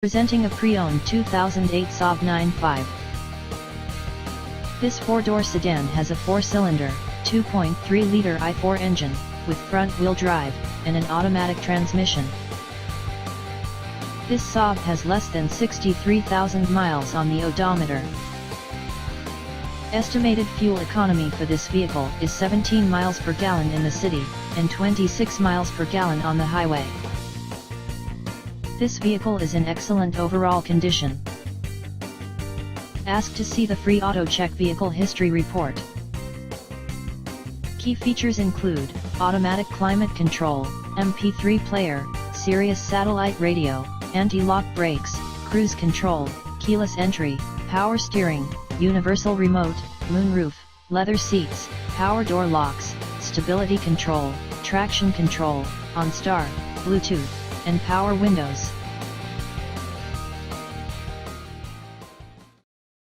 Presenting a pre-owned 2008 Saab 9.5. This four-door sedan has a four-cylinder, 2.3-liter i4 engine, with front-wheel drive, and an automatic transmission. This Saab has less than 63,000 miles on the odometer. Estimated fuel economy for this vehicle is 17 miles per gallon in the city, and 26 miles per gallon on the highway. This vehicle is in excellent overall condition. Ask to see the free AutoCheck Vehicle History Report. Key features include automatic climate control, MP3 player, Sirius satellite radio, anti-lock brakes, cruise control, keyless entry, power steering, universal remote, moonroof, leather seats, power door locks, stability control, traction control, OnStar, Bluetooth, and power windows.